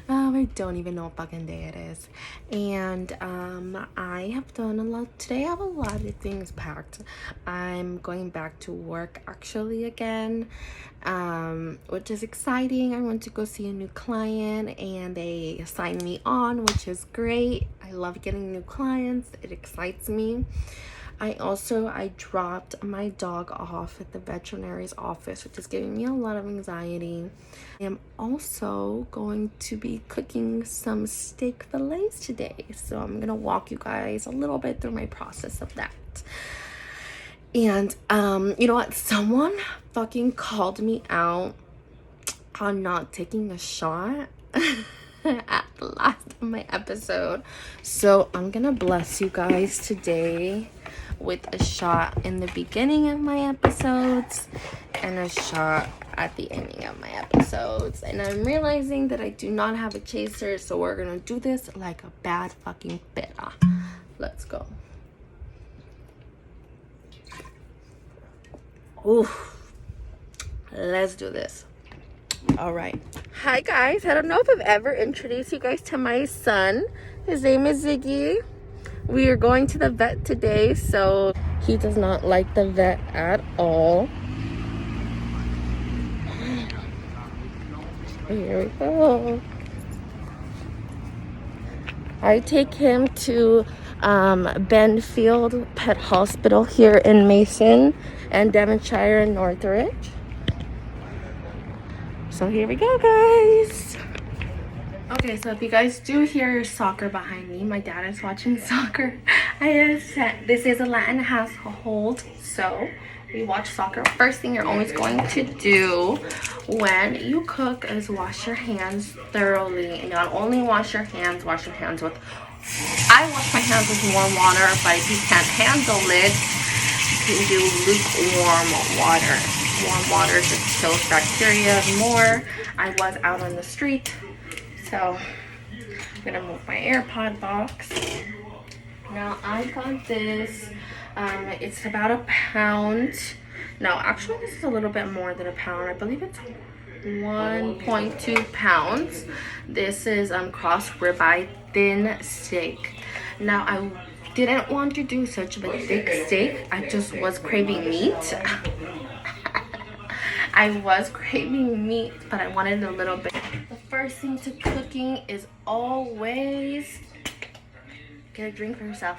I don't even know what fucking day it is. And I have done a lot today. I have a lot of things packed. I'm going back to work actually again, which is exciting. I went to go see a new client and they assigned me on, which is great. I love getting new clients. It excites me. I dropped my dog off at the veterinary's office, which is giving me a lot of anxiety. I am also going to be cooking some steak fillets today. So I'm gonna walk you guys a little bit through my process of that. And you know what? Someone fucking called me out on not taking a shot at the last of my episode. So I'm gonna bless you guys today with a shot in the beginning of my episodes and a shot at the ending of my episodes. And I'm realizing that I do not have a chaser, so we're gonna do this like a bad fucking pera. Let's go. Ooh, let's do this. All right. Hi guys, I don't know if I've ever introduced you guys to my son. His name is Ziggy. We are going to the vet today, so he does not like the vet at all. Here we go. I take him to Benfield Pet Hospital here in Mason and Devonshire and Northridge. So here we go, guys. Okay, so if you guys do hear soccer behind me, my dad is watching soccer. This is a Latin household, so we watch soccer. First thing you're always going to do when you cook is wash your hands thoroughly. And not only wash your hands with, I wash my hands with warm water, but if you can't handle it, you can do lukewarm water. Warm water just kills bacteria more. I was out on the street, so I'm gonna move my AirPod box. Now I got this. It's about a pound. No, actually this is a little bit more than a pound. I believe it's 1.2 pounds. This is cross ribeye thin steak. Now I didn't want to do such a thick steak. I just was craving meat. I was craving meat, but I wanted a little bit. The first thing to cooking is always get a drink for yourself.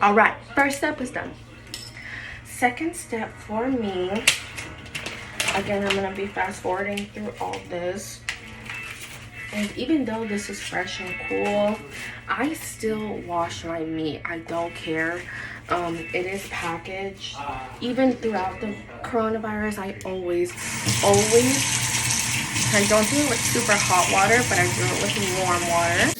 All right, first step is done. Second step for me, again, I'm gonna be fast forwarding through all this. And even though this is fresh and cool, I still wash my meat. I don't care. It is packaged. Even throughout the coronavirus, I always, I don't do it with super hot water, but I do it with warm water.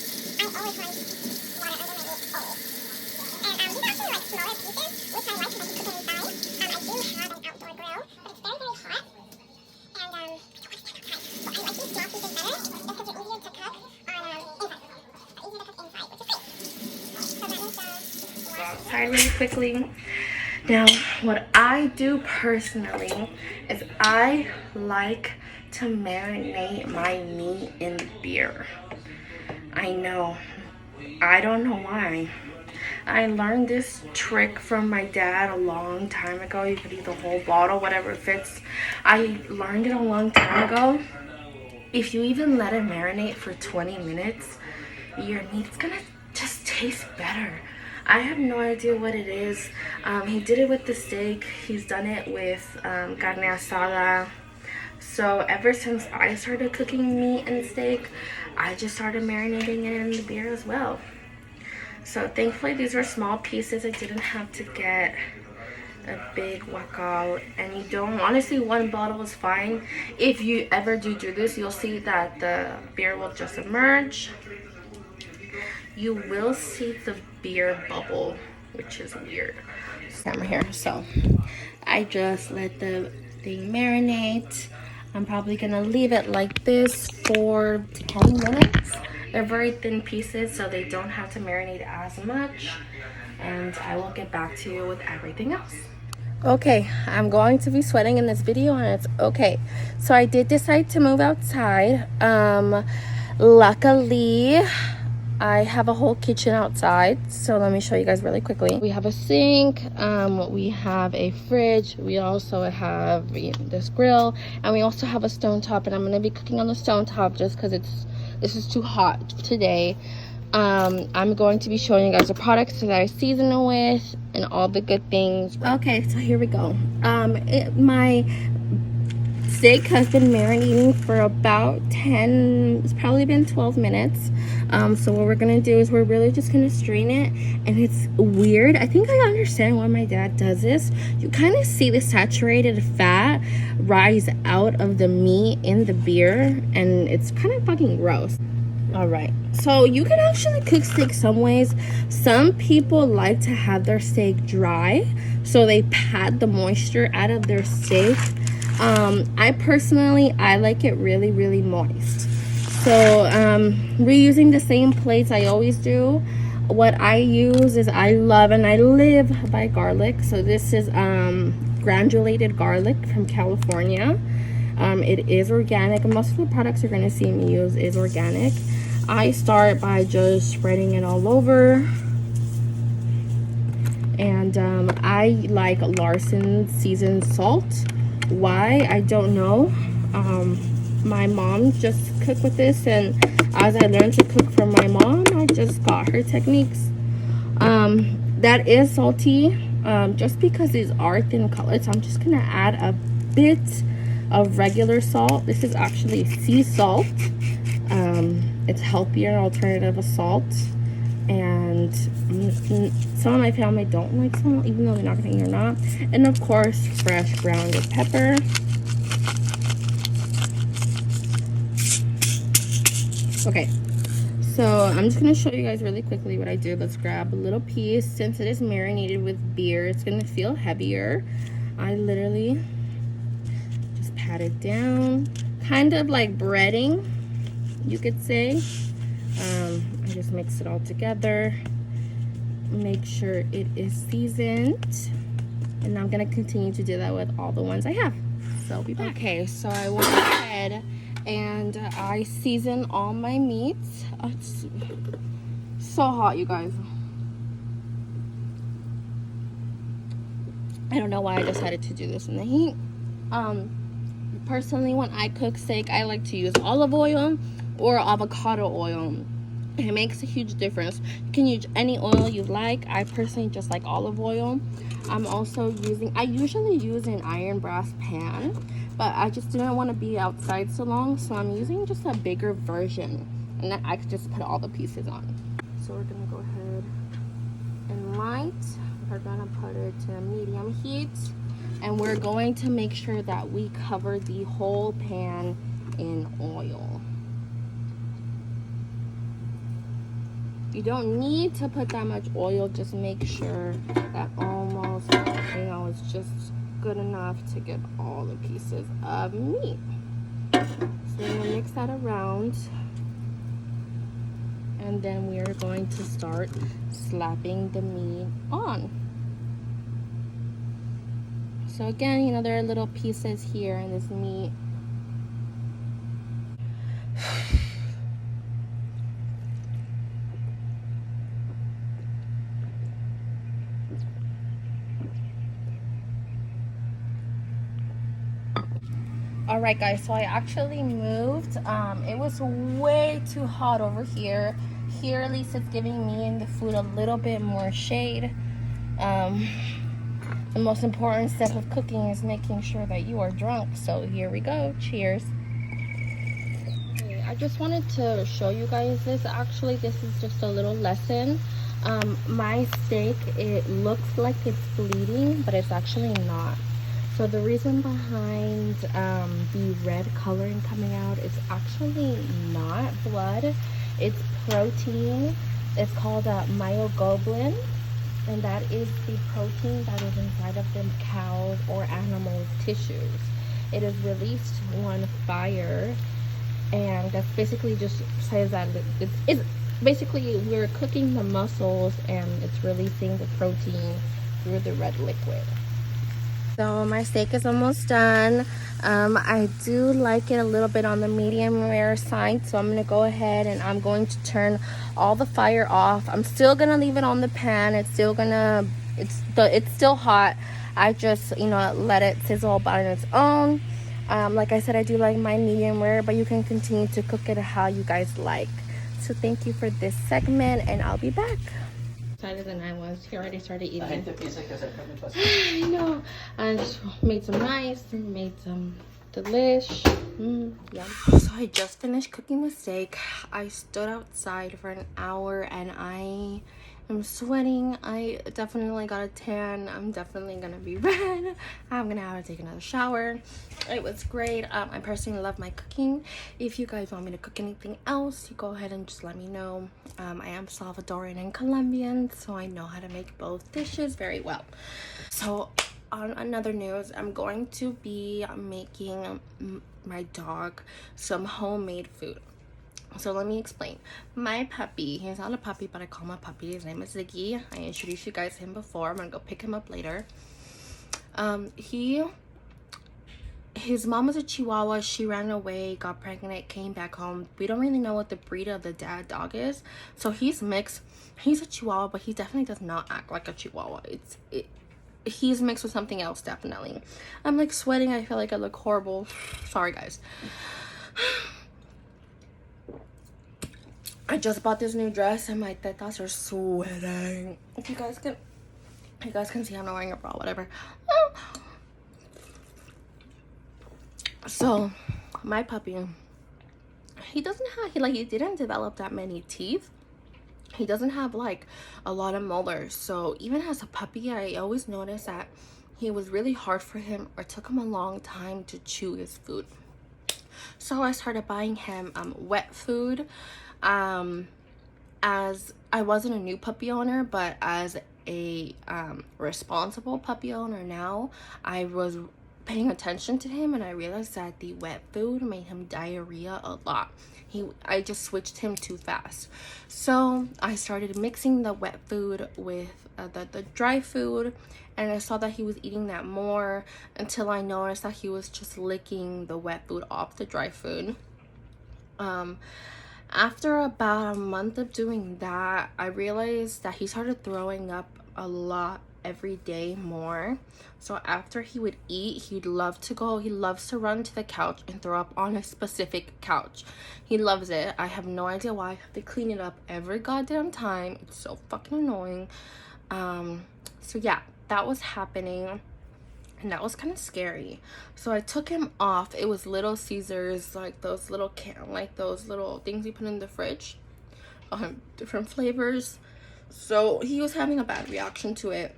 Outside really quickly. Now, what I do personally is I like to marinate my meat in beer. I know, I don't know why. I learned this trick from my dad a long time ago. You could eat the whole bottle, whatever fits. I learned it a long time ago. If you even let it marinate for 20 minutes, your meat's gonna just taste better. I have no idea what it is. He did it with the steak. He's done it with carne asada. So ever since I started cooking meat and steak, I just started marinating it in the beer as well. So thankfully these were small pieces. I didn't have to get a big wok out, and you don't, honestly, one bottle is fine. If you ever do this, you'll see that the beer will just emerge. You will see the beer bubble, which is weird. Camera here. So I just let the thing marinate. I'm probably gonna leave it like this for 10 minutes. They're very thin pieces, so they don't have to marinate as much. And I will get back to you with everything else. Okay, I'm going to be sweating in this video and it's okay. So I did decide to move outside. Luckily I have a whole kitchen outside, so let me show you guys really quickly. We have a sink, we have a fridge, we also have this grill, and we also have a stone top, and I'm gonna be cooking on the stone top just because this is too hot today. I'm going to be showing you guys the products that I season it with and all the good things. Okay, so here we go. My steak has been marinating for about it's probably been 12 minutes. So what we're gonna do is we're really just gonna strain it, and it's weird. I think I understand why my dad does this. You kind of see the saturated fat rise out of the meat in the beer, and it's kind of fucking gross. All right, so you can actually cook steak some ways. Some people like to have their steak dry, so they pad the moisture out of their steak. I personally like it really, really moist. So reusing the same plates I always do. What I use is I love and I live by garlic. So this is granulated garlic from California. It is organic. Most of the products you're going to see me use is organic. I start by just spreading it all over. And I like Larson seasoned salt. Why? I don't know. My mom just cooked with this, and as I learned to cook from my mom, I just got her techniques. That is salty, just because these are thin colors. So I'm just gonna add a bit of regular salt. This is actually sea salt. It's healthier alternative of salt, and some of my family don't like salt, even though they're not gonna eat or not. And of course, fresh grounded pepper. Okay, so I'm just gonna show you guys really quickly what I did. Let's grab a little piece. Since it is marinated with beer, it's gonna feel heavier. I literally just pat it down, kind of like breading, you could say. I just mix it all together, make sure it is seasoned, and I'm gonna continue to do that with all the ones I have. So I'll be back. Okay, so I went ahead and I season all my meats. Oh, it's so hot, you guys. I don't know why I decided to do this in the heat. Personally, when I cook steak, I like to use olive oil or avocado oil. It makes a huge difference. You can use any oil you like. I personally just like olive oil. I'm also I usually use an iron brass pan, but I just didn't want to be outside so long, so I'm using just a bigger version, and then I could just put all the pieces on. So we're gonna go ahead and light. We're gonna put it to medium heat, and we're going to make sure that we cover the whole pan in oil. You don't need to put that much oil, just make sure that almost, it's just good enough to get all the pieces of meat. So we're gonna mix that around, and then we are going to start slapping the meat on. So again, there are little pieces here in this meat. All right, guys, so I actually moved. It was way too hot over here. Here, at least it's giving me and the food a little bit more shade. The most important step of cooking is making sure that you are drunk. So here we go. Cheers. Okay, I just wanted to show you guys this. Actually, this is just a little lesson. My steak, it looks like it's bleeding, but it's actually not. So the reason behind the red coloring coming out is actually not blood. It's protein. It's called myoglobin, and that is the protein that is inside of the cows or animals' tissues. It is released on fire, and that's basically just says that it's basically we're cooking the muscles, and it's releasing the protein through the red liquid. So my steak is almost done. I do like it a little bit on the medium rare side, so I'm gonna go ahead and I'm going to turn all the fire off. I'm still gonna leave it on the pan. It's still hot. I just, you know, let it sizzle on its own. Like I said, I do like my medium rare, but you can continue to cook it how you guys like. So thank you for this segment, and I'll be back. Excited than I was. He already started eating. I know. I just made some rice, made some delish. Yeah. So I just finished cooking the steak. I stood outside for an hour and I am sweating. I definitely got a tan. I'm definitely gonna be red. I'm gonna have to take another shower. It was great. I personally love my cooking. If you guys want me to cook anything else, you go ahead and just let me know. I am Salvadorian and Colombian, so I know how to make both dishes very well. So on another news, I'm going to be making my dog some homemade food. So let me explain. My puppy, he's not a puppy, but I call him a puppy. His name is Ziggy. I introduced you guys to him before. I'm gonna go pick him up later. His mom was a Chihuahua. She ran away, got pregnant, came back home. We don't really know what the breed of the dog is. So he's mixed. He's a Chihuahua, but he definitely does not act like a Chihuahua. He's mixed with something else, definitely. I'm like sweating. I feel like I look horrible. Sorry, guys. I just bought this new dress and my tetas are sweating. If you guys can see I'm not wearing a bra, whatever. So my puppy, he didn't develop that many teeth. He doesn't have like a lot of molars. So even as a puppy, I always noticed that he was really hard for him, or took him a long time to chew his food. So I started buying him wet food. As I wasn't a new puppy owner, but as a responsible puppy owner now, I was paying attention to him, and I realized that the wet food made him diarrhea a lot. I just switched him too fast. So I started mixing the wet food with the dry food, and I saw that he was eating that more, until I noticed that he was just licking the wet food off the dry food. After about a month of doing that, I realized that he started throwing up a lot every day more. So after he would eat, he loves to run to the couch and throw up on a specific couch. He loves it. I have no idea why. I have to clean it up every goddamn time. It's so fucking annoying. So yeah, that was happening. And that was kind of scary. So I took him off. It was Little Caesars, like those little things you put in the fridge, different flavors. So he was having a bad reaction to it.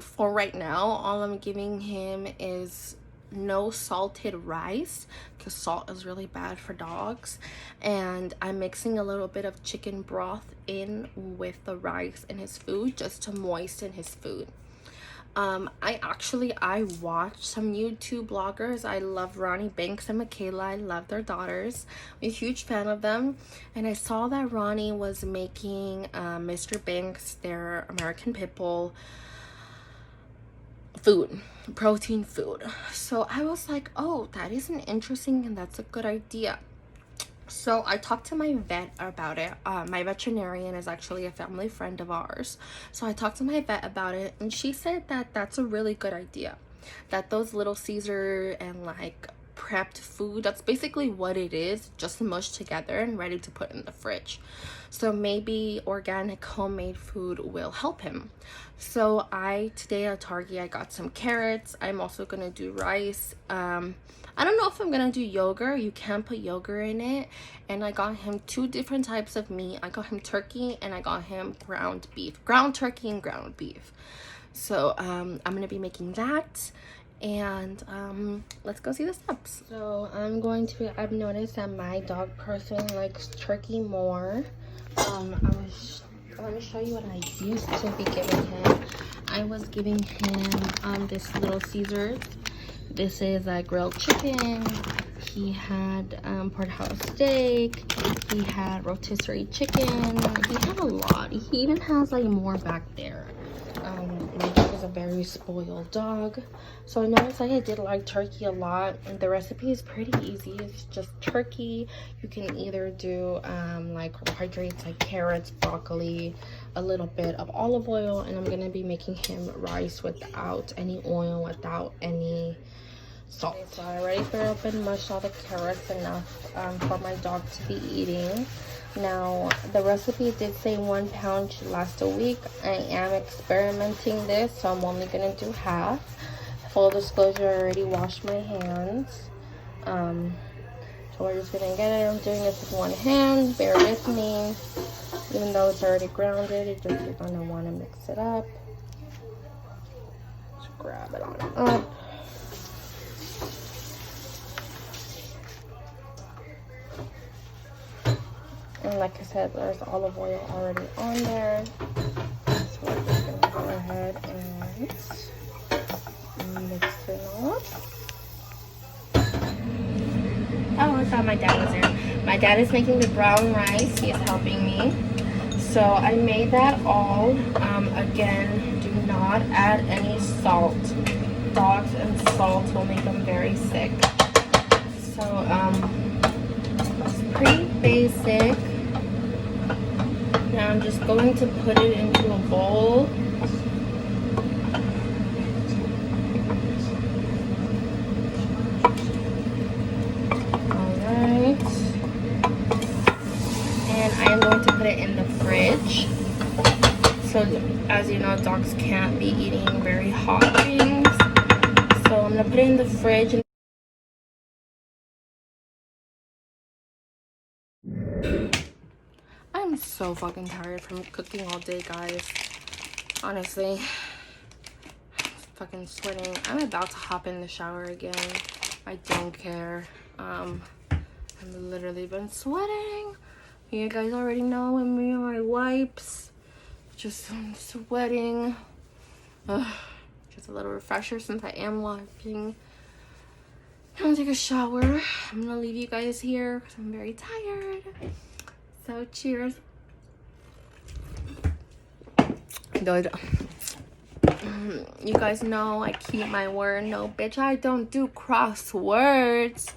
For right now, all I'm giving him is no salted rice, because salt is really bad for dogs, and I'm mixing a little bit of chicken broth in with the rice in his food, just to moisten his food. I watch some YouTube bloggers. I love Ronnie Banks and Michaela. I love their daughters. I'm a huge fan of them. And I saw that Ronnie was making Mr. Banks, their American Pit Bull, protein food. So I was like, oh, that is interesting and that's a good idea. So I talked to my vet about it. My veterinarian is actually a family friend of ours. So I talked to my vet about it, and she said that that's a really good idea. That those Little Caesar and like prepped food, that's basically what it is, just mushed together and ready to put in the fridge. So maybe organic homemade food will help him. So today at Target, I got some carrots. I'm also gonna do rice. I don't know if I'm gonna do yogurt. You can put yogurt in it. And I got him 2 different types of meat. I got him turkey and I got him ground beef. Ground turkey and ground beef. So I'm gonna be making that. And let's go see the steps. So I've noticed that my dog person likes turkey more. Let me show you what I used to be giving him. I was giving him this Little Caesars. This is grilled chicken. He had porterhouse steak. He had rotisserie chicken. He had a lot. He even has like more back there. Maybe is a very spoiled dog. So I noticed I did like turkey a lot, and the recipe is pretty easy. It's just turkey. You can either do like carbohydrates like carrots, broccoli, a little bit of olive oil, and I'm gonna be making him rice without any oil, without any salt. Okay, so I already threw up and mushed all the carrots enough for my dog to be eating. Now, the recipe did say 1 pound should last a week. I am experimenting this, so I'm only gonna do half. Full disclosure, I already washed my hands. So we're just gonna get it. I'm doing this with one hand. Bear with me. Even though it's already grounded, it just you're gonna want to mix it up. Just grab it on up. And like I said, there's olive oil already on there. So we're just gonna go ahead and mix it up. Oh, I thought my dad was there. My dad is making the brown rice. He is helping me. So I made that all. Again, do not add any salt. Dogs and salt will make them very sick. So it's pretty basic. Now I'm just going to put it into a bowl. Alright. And I am going to put it in the fridge. So as you know, dogs can't be eating very hot things. So I'm going to put it in the fridge. I'm so fucking tired from cooking all day, guys. Honestly, I'm fucking sweating. I'm about to hop in the shower again. I don't care. I've literally been sweating. You guys already know with me and my wipes. Just sweating. Ugh. Just a little refresher since I am wiping. I'm gonna take a shower. I'm gonna leave you guys here because I'm very tired. So cheers. You guys know I keep my word. No, bitch, I don't do crosswords.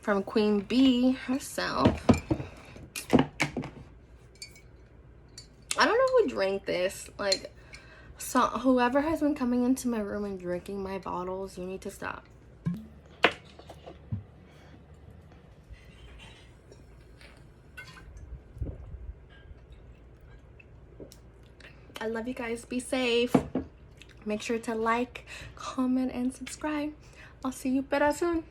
From Queen Bee herself. I don't know who drank this. Like, so whoever has been coming into my room and drinking my bottles, you need to stop. I love you guys. Be safe. Make sure to like, comment, and subscribe. I'll see you better soon.